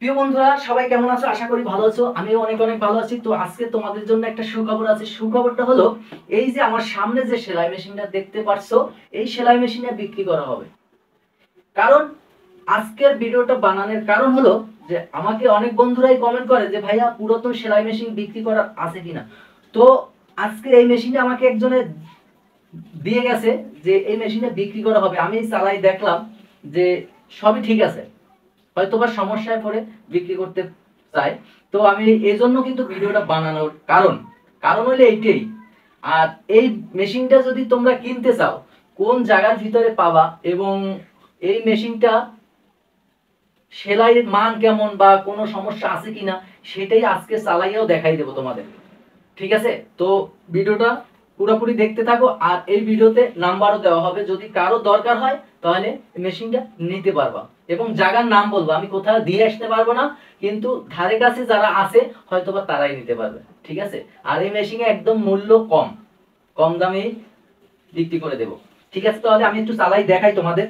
প্রিয় বন্ধুরা, সবাই কেমন আছো? আশা করি ভালো আছো। আমিও অনেক অনেক ভালো আছি। তো আজকে তোমাদের জন্য একটা সুখবর আছে। সুখবরটা হলো এই যে আমার সামনে যে সেলাই মেশিনটা দেখতে পারছো, এই সেলাই মেশিনটা বিক্রি করা হবে। কারণ আজকের ভিডিওটা বানানোর কারণ হলো যে আমাকে অনেক বন্ধুরাই কমেন্ট করে যে ভাইয়া পুরাতন সেলাই মেশিন বিক্রি করার আছে কিনা। তো আজকে এই মেশিনটা আমাকে একজনে দিয়ে গেছে যে এই মেশিনটা বিক্রি করা হবে। আমি চালাই দেখলাম যে সবই ঠিক আছে, হয়তোবা সমস্যায় পড়ে বিক্রি করতে চায়। তো আমি এই জন্য কিন্তু ভিডিওটা বানানোর কারণ কারণ হলো এইটাই। আর এই মেশিনটা যদি তোমরা কিনতে চাও, কোন জায়গার ভিতরে পাবা এবং এই মেশিনটা সেলাইয়ের মান কেমন বা কোনো সমস্যা আছে কিনা, সেটাই আজকে চালাইয়াও দেখাই দেবো তোমাদের। ঠিক আছে? তো ভিডিওটা পুরোপুরি দেখতে থাকো। আর এই ভিডিওতে নাম্বারও দেওয়া হবে, যদি কারো দরকার হয় তাহলে মেশিনটা নিতে পারবা। এবং জায়গার নাম বলবো, আমি কোথাও দিয়ে আসতে পারবো না, কিন্তু ধারে কাছে যারা আছে হয়তোবা তারাই নিতে পারবে। ঠিক আছে? আর এই মেশিনে একদম মূল্য কম, কম দামে বিক্রি করে দেবো। ঠিক আছে, তাহলে আমি একটু চালাই দেখাই তোমাদের।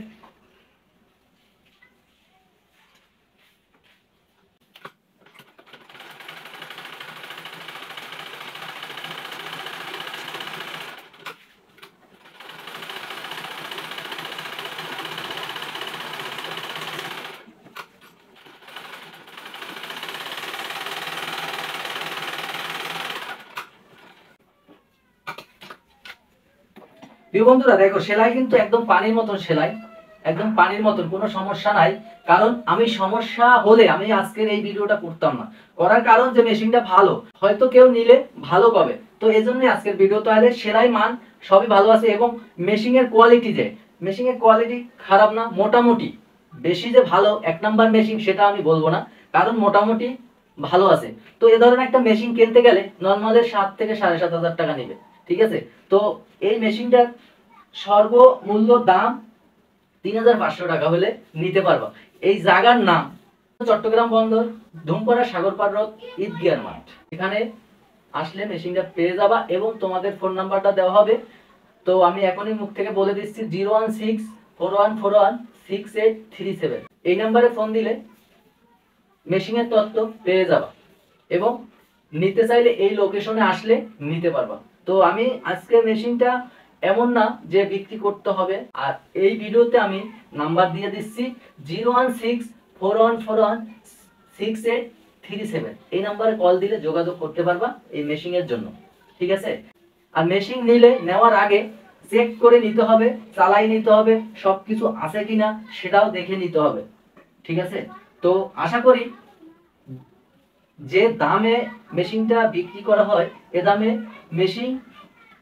প্রিয় বন্ধুরা, দেখো সেলাই কিন্তু একদম পানির মতন সেলাই, একদম পানির মতন, কোনো সমস্যা নাই। কারণ আমি সমস্যা হলে আমি আজকের এই ভিডিওটা করতাম না। করার কারণ যে মেশিনটা ভালো, হয়তো কেউ নিলে ভালো পাবে, তো এই জন্যই আজকের ভিডিও। তাহলে সেলাই মান সবই ভালো আছে এবং মেশিনের কোয়ালিটি, যে মেশিনের কোয়ালিটি খারাপ না, মোটামুটি। বেশি যে ভালো এক নাম্বার মেশিন সেটা আমি বলবো না, কারণ মোটামুটি ভালো আছে। তো এ ধরনের একটা মেশিন কিনতে গেলে নর্মালের 7 থেকে 7,500 টাকা নেবে। ঠিক আছে? তো এই মেশিনটার সর্বমূল্য দাম 3,500 টাকা হলে নিতে পারবা। এই জায়গার নাম চট্টগ্রাম বন্দর, ধুমপাড়া সাগরপাড় রোড, ঈদগিয়ার মাঠ। এখানে আসলে মেশিনটা পেয়ে যাবা এবং তোমাদের ফোন নাম্বারটা দেওয়া হবে। তো আমি এখনই মুখ থেকে বলে দিচ্ছি, 01641416837। এই নাম্বারে ফোন দিলে মেশিনের তথ্য পেয়ে যাবা এবং নিতে চাইলে এই লোকেশনে আসলে নিতে পারবা। তো আমি আজকে মেশিনটা এমন না যে বিক্রি করতে হবে। আর এই ভিডিওতে আমি নাম্বার দিয়ে দিচ্ছি, 01641416837। এই নাম্বারে কল দিলে যোগাযোগ করতে পারবা এই মেশিনের জন্য। ঠিক আছে? আর মেশিন নিলে নেওয়ার আগে চেক করে নিতে হবে, চালাই নিতে হবে, সবকিছু আছে কিনা সেটাও দেখে নিতে হবে। ঠিক আছে? তো আশা করি যে দামে মেশিনটা বিক্রি করা হয় এ দামে মেশিন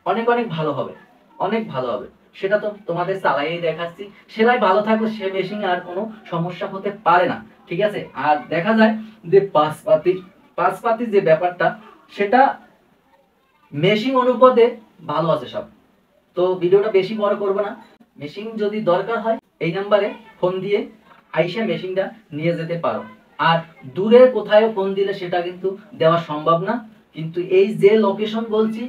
অনেক অনেক ভালো হবে, অনেক ভালো হবে। সেটা তো তোমাদের চালাইয়ে দেখাচ্ছি। সেলাই ভালো থাকলে সে মেশিন আর কোনো সমস্যা হতে পারে না। ঠিক আছে? আর দেখা যায় যে পাঁচপাতি যে ব্যাপারটা, সেটা মেশিন অনুপাতে ভালো আছে সব। তো ভিডিওটা বেশি বড় করব না। মেশিন যদি দরকার হয় এই নাম্বারে ফোন দিয়ে আইসা মেশিনটা নিয়ে যেতে পারো। আর দূরে কোথাও ফোন দিলে সেটা কিন্তু দেওয়া সম্ভব না। কিন্তু এই যে লোকেশন বলছি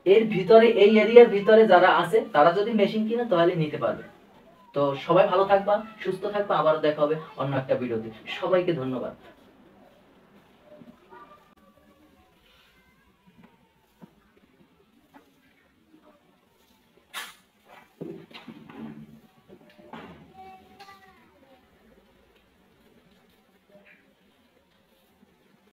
এর ভিতরে, এই এরিয়ার ভিতরে যারা আছে তারা যদি মেশিন কিনে তাহলে নিতে পারবে। তো সবাই ভালো থাকবা, সুস্থ থাকবা। আবারও দেখা হবে অন্য একটা ভিডিওতে। সবাইকে ধন্যবাদ।